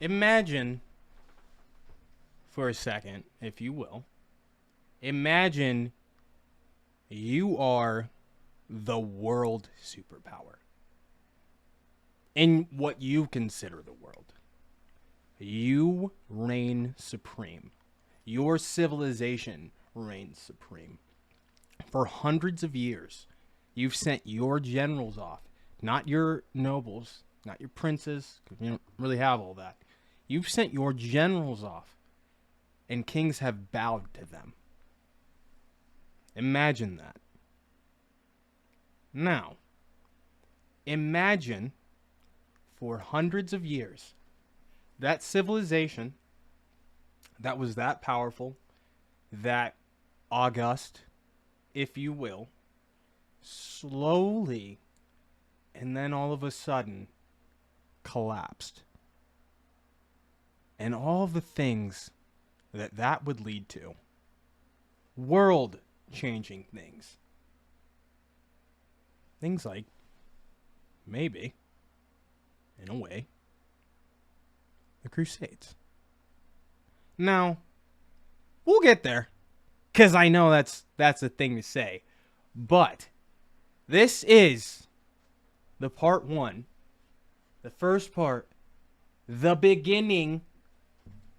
Imagine for a second, if you will, imagine you are the world superpower in what you consider the world. You reign supreme. Your civilization reigns supreme. For hundreds of years, you've sent your generals off, not your nobles, not your princes, because you don't really have all that. You've sent your generals off, and kings have bowed to them. Imagine that. Now, imagine for hundreds of years, that civilization that was that powerful, that august, if you will, slowly, and then all of a sudden, collapsed. And all the things that would lead to. World-changing things. Things like, maybe, in a way, the Crusades. Now, we'll get there, because I know that's a thing to say. But this is the part one, the first part, the beginning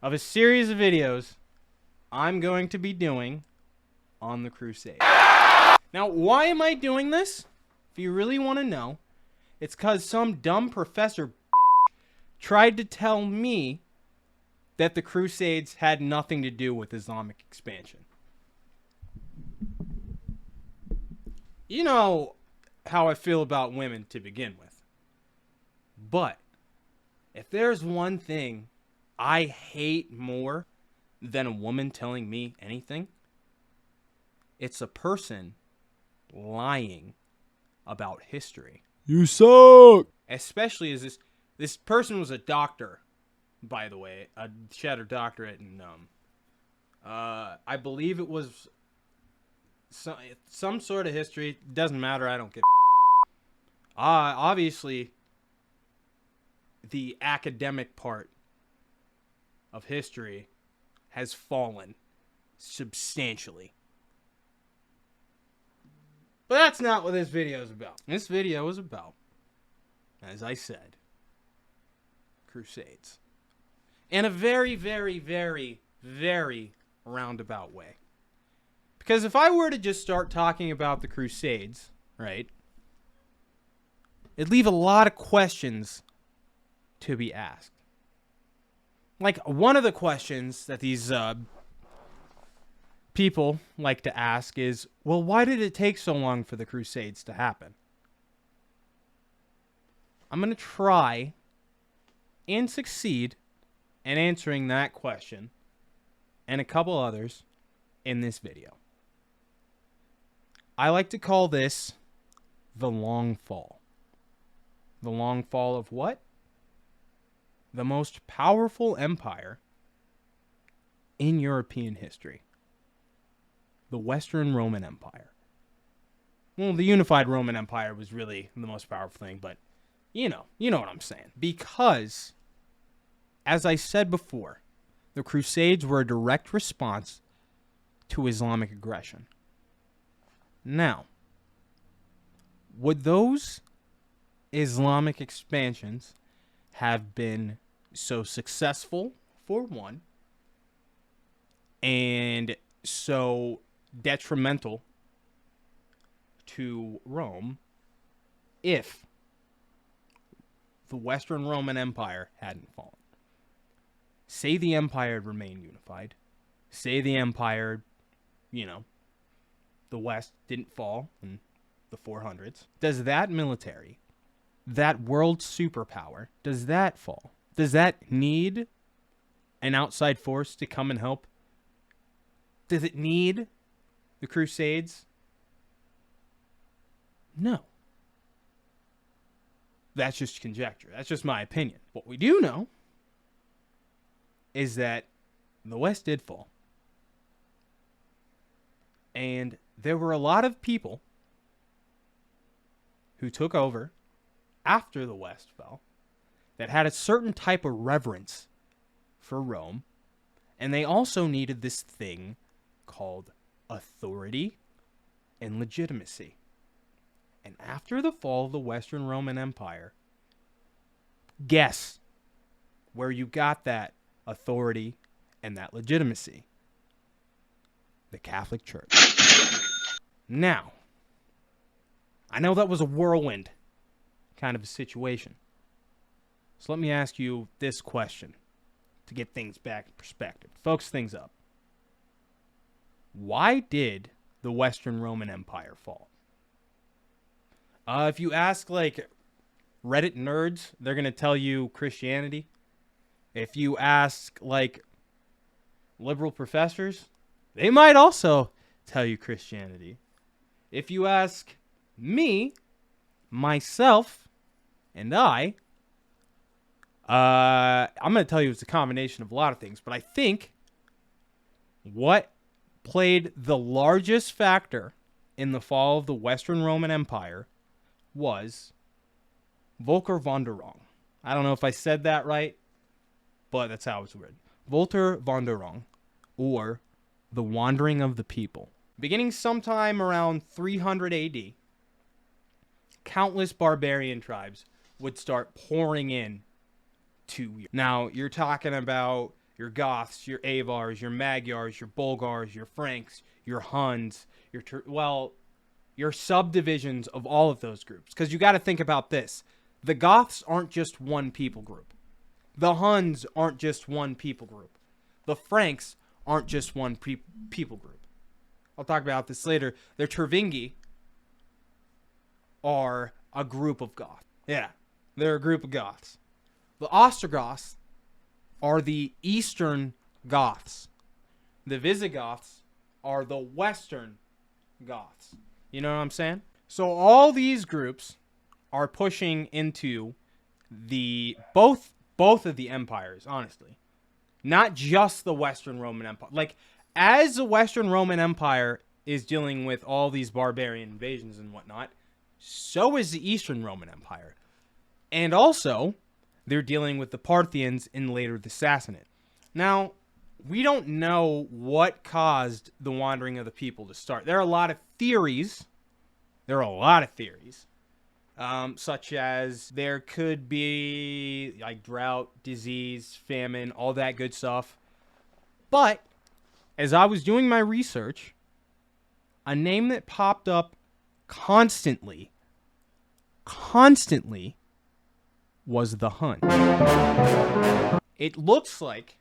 of a series of videos I'm going to be doing on the Crusades. Now, why am I doing this? If you really want to know, it's because some dumb professor tried to tell me that the Crusades had nothing to do with Islamic expansion. You know how I feel about women to begin with. But if there's one thing I hate more than a woman telling me anything, it's a person lying about history. You suck! Especially as this person was a doctor, by the way, she had her doctorate in I believe it was some sort of history. Doesn't matter, I don't give obviously the academic part of history has fallen substantially. But that's not what this video is about. This video is about, as I said, Crusades. In a very, very, very, very roundabout way. Because if I were to just start talking about the Crusades, right, it'd leave a lot of questions to be asked. Like, one of the questions that these people like to ask is, well, why did it take so long for the Crusades to happen? I'm going to try and succeed in answering that question and a couple others in this video. I like to call this the long fall. The long fall of what? The most powerful empire in European history. The Western Roman Empire. Well, the unified Roman Empire was really the most powerful thing, but you know what I'm saying. Because, as I said before, the Crusades were a direct response to Islamic aggression. Now, would those Islamic expansions have been so successful, for one, and so detrimental to Rome if the Western Roman Empire hadn't fallen? Say the empire had remained unified. Say the empire, the West didn't fall in the 400s. Does that military, that world superpower, does that fall? Does that need an outside force to come and help? Does it need the Crusades? No. That's just conjecture. That's just my opinion. What we do know is that the West did fall. And there were a lot of people who took over after the West fell that had a certain type of reverence for Rome, and they also needed this thing called authority and legitimacy. And after the fall of the Western Roman Empire, guess where you got that authority and that legitimacy? The Catholic Church. Now, I know that was a whirlwind kind of a situation. So let me ask you this question to get things back in perspective. Focus things up. Why did the Western Roman Empire fall? If you ask, like, Reddit nerds, they're going to tell you Christianity. If you ask, like, liberal professors, they might also tell you Christianity. If you ask me, myself, and I'm going to tell you it's a combination of a lot of things, but I think what played the largest factor in the fall of the Western Roman Empire was Volker von der Rong. I don't know if I said that right, but that's how it's written. Volker von der Rong, or the Wandering of the People. Beginning sometime around 300 AD, countless barbarian tribes would start pouring in to Europe. Now, you're talking about your Goths, your Avars, your Magyars, your Bulgars, your Franks, your Huns, your subdivisions of all of those groups. Because you got to think about this. The Goths aren't just one people group. The Huns aren't just one people group. The Franks aren't just one people group. I'll talk about this later. The Tervingi are a group of Goths. Yeah, they're a group of Goths. The Ostrogoths are the Eastern Goths. The Visigoths are the Western Goths. You know what I'm saying? So all these groups are pushing into the both of the empires, honestly. Not just the Western Roman Empire. Like, as the Western Roman Empire is dealing with all these barbarian invasions and whatnot, so is the Eastern Roman Empire. And also, they're dealing with the Parthians and later the Sassanid. Now, we don't know what caused the wandering of the people to start. There are a lot of theories. Such as there could be like drought, disease, famine, all that good stuff. But as I was doing my research, a name that popped up constantly was the Huns. It looks like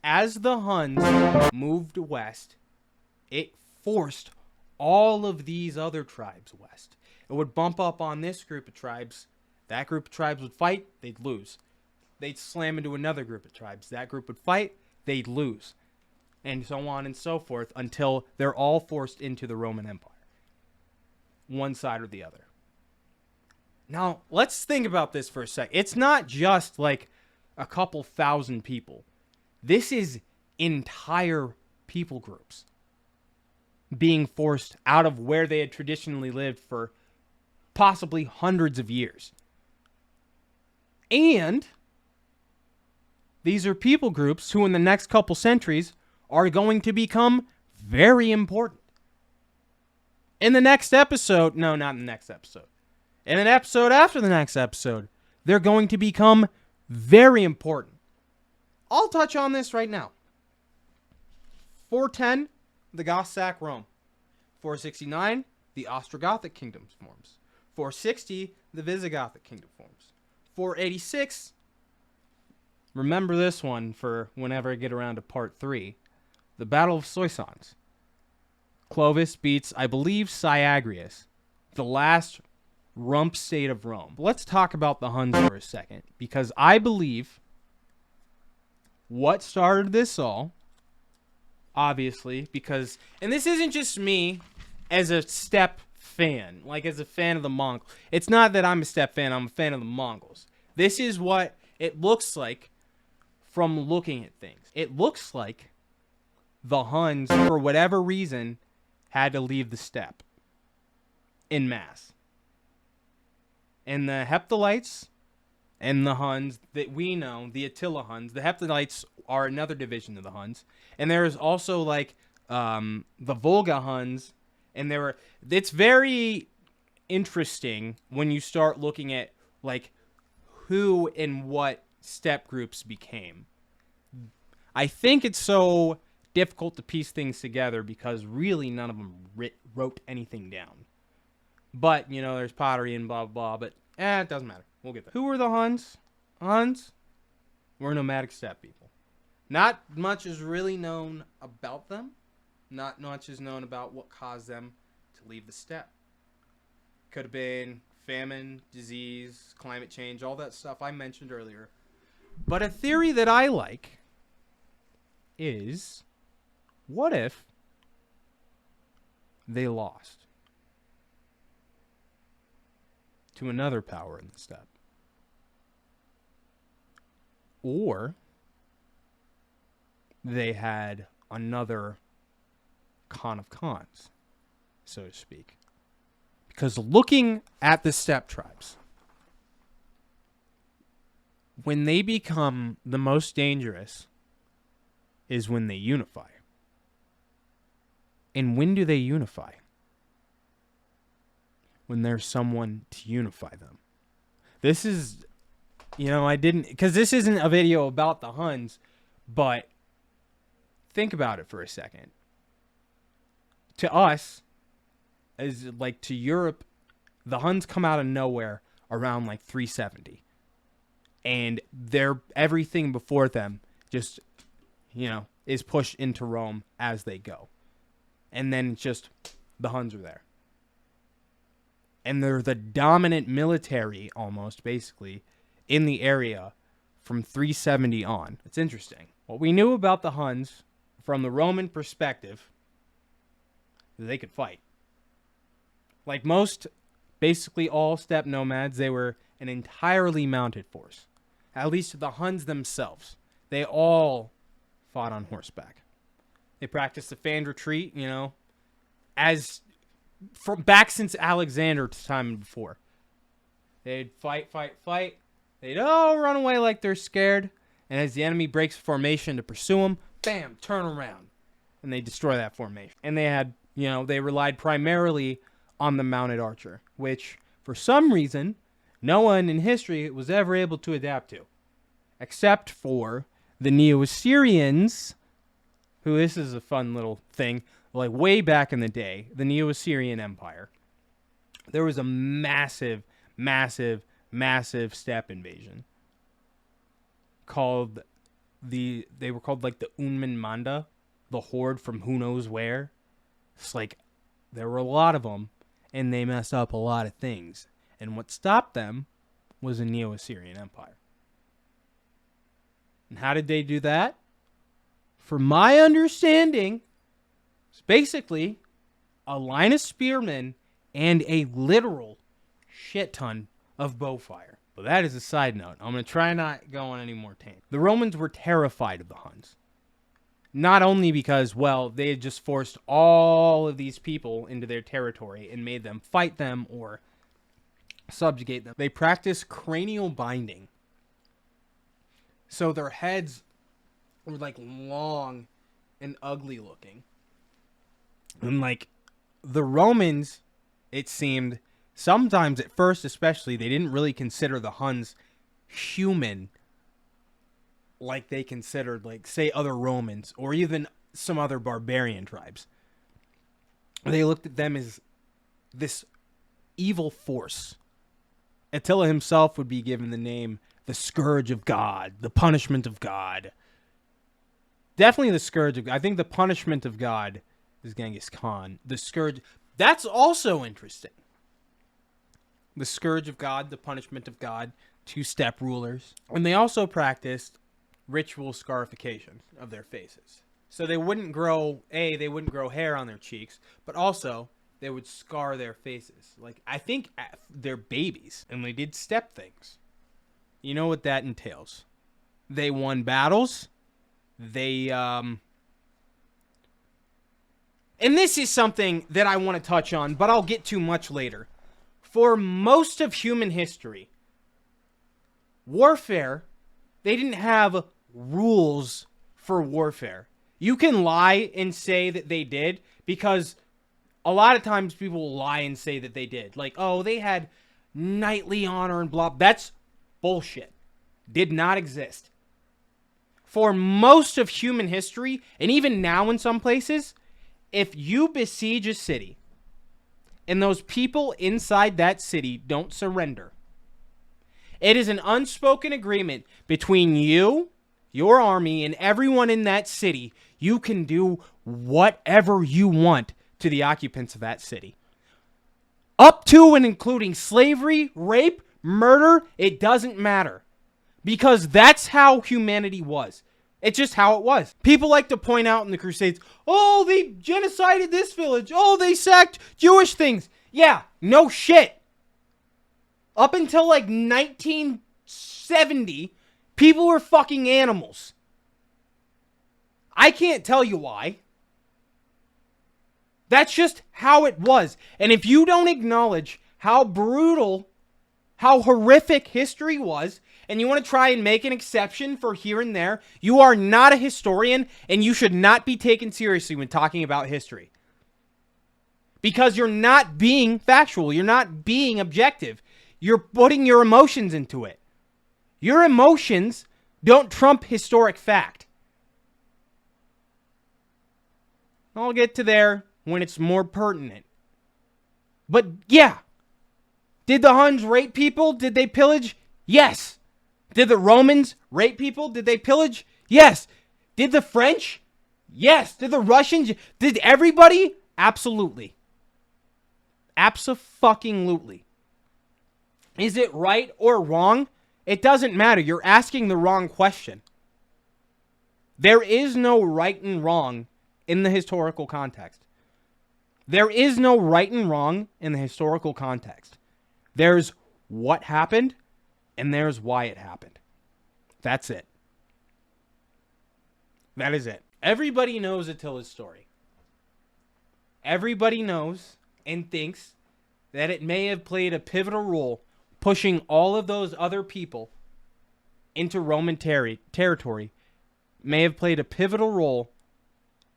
as the Huns moved west, it forced all of these other tribes west. It would bump up on this group of tribes. That group of tribes would fight, they'd lose. They'd slam into another group of tribes. That group would fight, they'd lose. And so on and so forth until they're all forced into the Roman Empire. One side or the other. Now, let's think about this for a sec. It's not just like a couple thousand people. This is entire people groups being forced out of where they had traditionally lived for possibly hundreds of years. And these are people groups who in the next couple centuries are going to become very important. In the next episode, no, not in the next episode. In an episode after the next episode, they're going to become very important. I'll touch on this right now. 410, the Goths sack Rome. 469, the Ostrogothic kingdom forms. 460, the Visigothic kingdom forms. 486, remember this one for whenever I get around to part 3, the Battle of Soissons. Clovis beats, I believe, Syagrius, the last rump state of Rome. Let's talk about the Huns for a second, because I believe what started this all, obviously, because, and this isn't just me as a Steppe fan, like as a fan of the Mongols. It's not that I'm a Steppe fan, I'm a fan of the Mongols. This is what it looks like from looking at things. It looks like the Huns, for whatever reason, had to leave the steppe en masse. And the Hephthalites and the Huns that we know, the Attila Huns. The Hephthalites are another division of the Huns, and there is also like the Volga Huns, and there were. It's very interesting when you start looking at like who and what steppe groups became. I think it's so difficult to piece things together because really none of them wrote anything down. But, you know, there's pottery and blah, blah, blah. But, it doesn't matter. We'll get there. Who were the Huns? Huns were nomadic steppe people. Not much is really known about them. Not much is known about what caused them to leave the steppe. Could have been famine, disease, climate change, all that stuff I mentioned earlier. But a theory that I like is, what if they lost to another power in the steppe? Or they had another Khan of Khans, so to speak. Because looking at the steppe tribes, when they become the most dangerous is when they unify. And when do they unify? When there's someone to unify them. This is, you know, I didn't, because this isn't a video about the Huns, but think about it for a second. To us, as like to Europe, the Huns come out of nowhere around like 370. And everything before them just, you know, is pushed into Rome as they go. And then just the Huns are there. And they're the dominant military, almost, basically, in the area from 370 on. It's interesting. What we knew about the Huns, from the Roman perspective, they could fight. Like most, basically all steppe nomads, they were an entirely mounted force. At least the Huns themselves. They all fought on horseback. They practiced the feigned retreat, you know, as from back since Alexander's time and before. They'd fight. They'd run away like they're scared. And as the enemy breaks formation to pursue them, bam, turn around. And they destroy that formation. And they had, you know, they relied primarily on the mounted archer, which for some reason, no one in history was ever able to adapt to. Except for the Neo-Assyrians, who, this is a fun little thing, like way back in the day, the Neo-Assyrian Empire, there was a massive steppe invasion called they were called like the Unman Manda, the horde from who knows where. It's like, there were a lot of them, and they messed up a lot of things. And what stopped them was the Neo-Assyrian Empire. And how did they do that? From my understanding, it's basically a line of spearmen and a literal shit ton of bow fire. But that is a side note. I'm going to try not go on any more tangents. The Romans were terrified of the Huns. Not only because, well, they had just forced all of these people into their territory and made them fight them or subjugate them. They practiced cranial binding. So their heads were like long and ugly looking. And like the Romans, it seemed, sometimes at first especially, they didn't really consider the Huns human like they considered, like, say, other Romans or even some other barbarian tribes. They looked at them as this evil force. Attila himself would be given the name the Scourge of God, the Punishment of God. Definitely the Scourge of God. I think the Punishment of God is Genghis Khan. The Scourge, that's also interesting. The Scourge of God, the Punishment of God, 2 steppe rulers. And they also practiced ritual scarification of their faces. So they wouldn't grow, they wouldn't grow hair on their cheeks, but also they would scar their faces. Like, I think they're babies, and they did steppe things. You know what that entails. They won battles. They, and this is something that I want to touch on, but I'll get to much later. For most of human history, warfare, they didn't have rules for warfare. You can lie and say that they did, because a lot of times people will lie and say that they did. Like, oh, they had knightly honor and blah. That's bullshit. Did not exist. For most of human history, and even now in some places, if you besiege a city and those people inside that city don't surrender, it is an unspoken agreement between you, your army, and everyone in that city. You can do whatever you want to the occupants of that city. Up to and including slavery, rape, murder, it doesn't matter. Because that's how humanity was. It's just how it was. People like to point out in the Crusades, oh, they genocided this village. Oh, they sacked Jewish things. Yeah, no shit. Up until like 1970, people were fucking animals. I can't tell you why. That's just how it was. And if you don't acknowledge how brutal, how horrific history was, and you want to try and make an exception for here and there, you are not a historian, and you should not be taken seriously when talking about history. Because you're not being factual. You're not being objective. You're putting your emotions into it. Your emotions don't trump historic fact. I'll get to there when it's more pertinent. But yeah. Did the Huns rape people? Did they pillage? Yes. Did the Romans rape people? Did they pillage? Yes. Did the French? Yes. Did the Russians? Did everybody? Absolutely. Abso-fucking-lutely. Is it right or wrong? It doesn't matter. You're asking the wrong question. There is no right and wrong in the historical context. There is no right and wrong in the historical context. There's what happened, and there's why it happened. That's it. That is it. Everybody knows Attila's story. Everybody knows and thinks that it may have played a pivotal role pushing all of those other people into Roman territory, may have played a pivotal role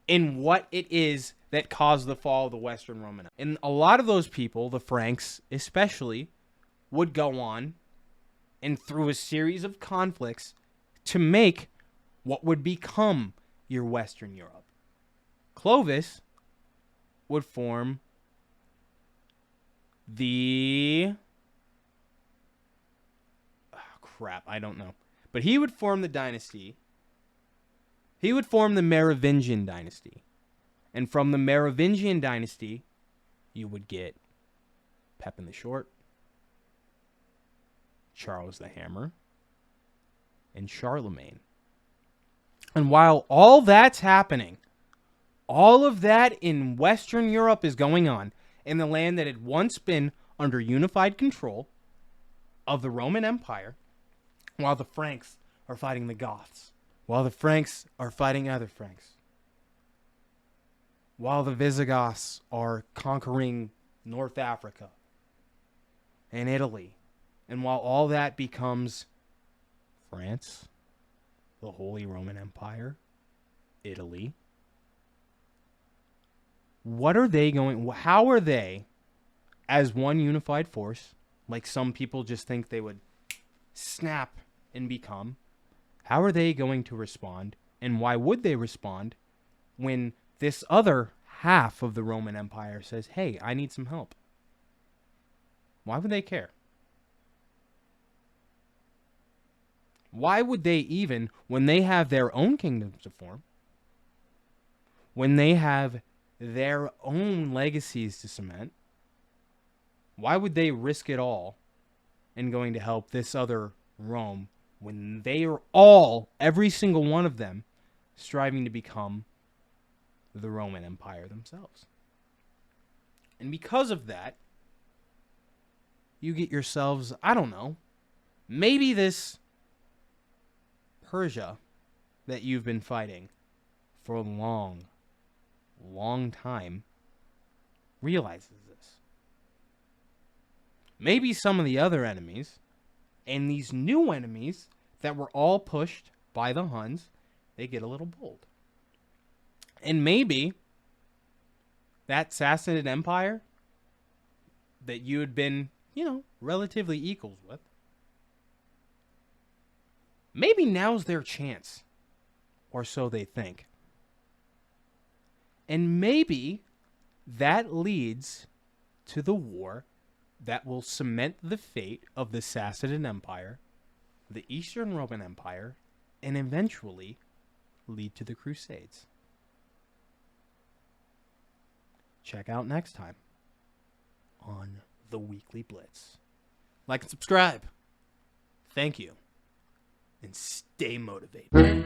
in what it is that caused the fall of the Western Roman Empire. And a lot of those people, the Franks especially, would go on and through a series of conflicts to make what would become your Western Europe. Clovis would form the... I don't know. But he would form the dynasty. He would form the Merovingian dynasty. And from the Merovingian dynasty, you would get Pepin the Short, Charles the Hammer, and Charlemagne. And while all that's happening, all of that in Western Europe is going on, in the land that had once been under unified control of the Roman Empire, while the Franks are fighting the Goths, while the Franks are fighting other Franks, while the Visigoths are conquering North Africa and Italy, and while all that becomes France, the Holy Roman Empire, Italy, what are they going, how are they, as one unified force, like some people just think they would snap and become, how are they going to respond? And why would they respond when this other half of the Roman Empire says, hey, I need some help? Why would they care? Why would they even, when they have their own kingdoms to form, when they have their own legacies to cement, why would they risk it all in going to help this other Rome when they are all, every single one of them, striving to become the Roman Empire themselves? And because of that, you get yourselves, I don't know, maybe this Persia that you've been fighting for a long time realizes this. Maybe some of the other enemies And these new enemies that were all pushed by the Huns, they get a little bold. And maybe that Sassanid Empire that you had been, relatively equals with, maybe now's their chance. Or so they think. And maybe that leads to the war that will cement the fate of the Sassanid Empire, the Eastern Roman Empire, and eventually lead to the Crusades. Check out next time on the Weekly Blitz. Like and subscribe. Thank you. And stay motivated.